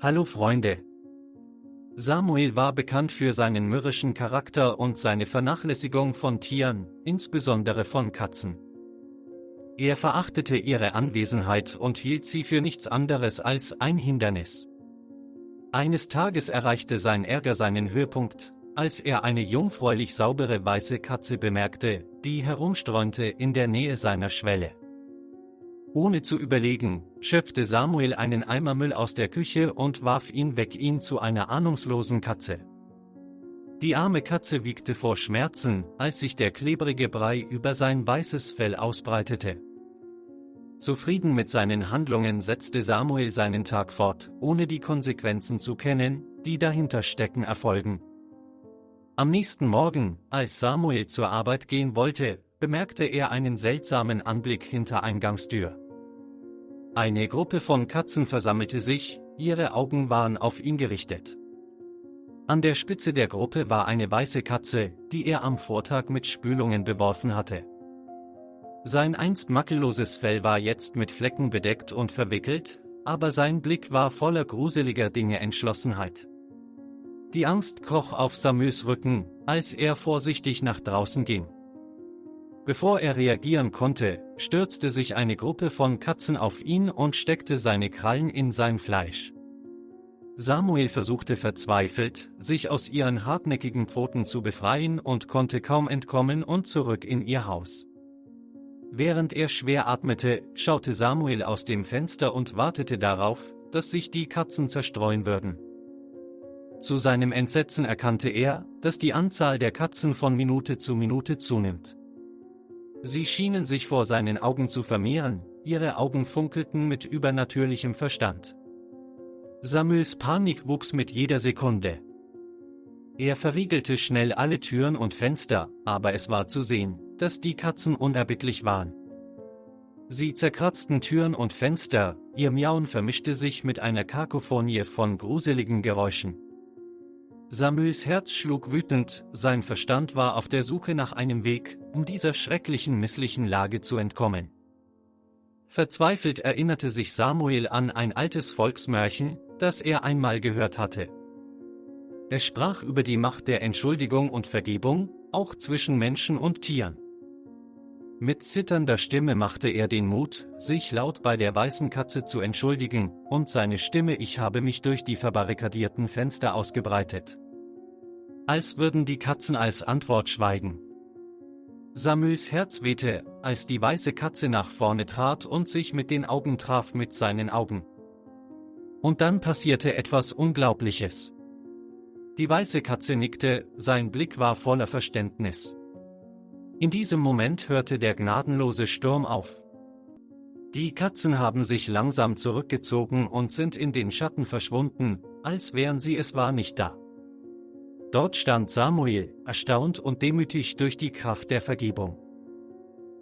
Hallo Freunde! Samuel war bekannt für seinen mürrischen Charakter und seine Vernachlässigung von Tieren, insbesondere von Katzen. Er verachtete ihre Anwesenheit und hielt sie für nichts anderes als ein Hindernis. Eines Tages erreichte sein Ärger seinen Höhepunkt, als er eine jungfräulich saubere weiße Katze bemerkte, die herumstreunte in der Nähe seiner Schwelle. Ohne zu überlegen, schöpfte Samuel einen Eimer Müll aus der Küche und warf ihn weg zu einer ahnungslosen Katze. Die arme Katze wiegte vor Schmerzen, als sich der klebrige Brei über sein weißes Fell ausbreitete. Zufrieden mit seinen Handlungen setzte Samuel seinen Tag fort, ohne die Konsequenzen zu kennen, die dahinter stecken erfolgen. Am nächsten Morgen, als Samuel zur Arbeit gehen wollte, bemerkte er einen seltsamen Anblick hinter Eingangstür. Eine Gruppe von Katzen versammelte sich, ihre Augen waren auf ihn gerichtet. An der Spitze der Gruppe war eine weiße Katze, die er am Vortag mit Spülungen beworfen hatte. Sein einst makelloses Fell war jetzt mit Flecken bedeckt und verwickelt, aber sein Blick war voller gruseliger Dinge Entschlossenheit. Die Angst kroch auf Samuels Rücken, als er vorsichtig nach draußen ging. Bevor er reagieren konnte, stürzte sich eine Gruppe von Katzen auf ihn und steckte seine Krallen in sein Fleisch. Samuel versuchte verzweifelt, sich aus ihren hartnäckigen Pfoten zu befreien und konnte kaum entkommen und zurück in ihr Haus. Während er schwer atmete, schaute Samuel aus dem Fenster und wartete darauf, dass sich die Katzen zerstreuen würden. Zu seinem Entsetzen erkannte er, dass die Anzahl der Katzen von Minute zu Minute zunimmt. Sie schienen sich vor seinen Augen zu vermehren, ihre Augen funkelten mit übernatürlichem Verstand. Samuels Panik wuchs mit jeder Sekunde. Er verriegelte schnell alle Türen und Fenster, aber es war zu sehen, dass die Katzen unerbittlich waren. Sie zerkratzten Türen und Fenster, ihr Miauen vermischte sich mit einer Kakophonie von gruseligen Geräuschen. Samuels Herz schlug wütend, sein Verstand war auf der Suche nach einem Weg, um dieser schrecklichen misslichen Lage zu entkommen. Verzweifelt erinnerte sich Samuel an ein altes Volksmärchen, das er einmal gehört hatte. Es sprach über die Macht der Entschuldigung und Vergebung, auch zwischen Menschen und Tieren. Mit zitternder Stimme machte er den Mut, sich laut bei der weißen Katze zu entschuldigen, und seine Stimme „Ich habe mich“ durch die verbarrikadierten Fenster ausgebreitet. Als würden die Katzen als Antwort schweigen. Samuels Herz wehte, als die weiße Katze nach vorne trat und sich mit den Augen traf mit seinen Augen. Und dann passierte etwas Unglaubliches. Die weiße Katze nickte, sein Blick war voller Verständnis. In diesem Moment hörte der gnadenlose Sturm auf. Die Katzen haben sich langsam zurückgezogen und sind in den Schatten verschwunden, als wären sie es war nicht da. Dort stand Samuel, erstaunt und demütig durch die Kraft der Vergebung.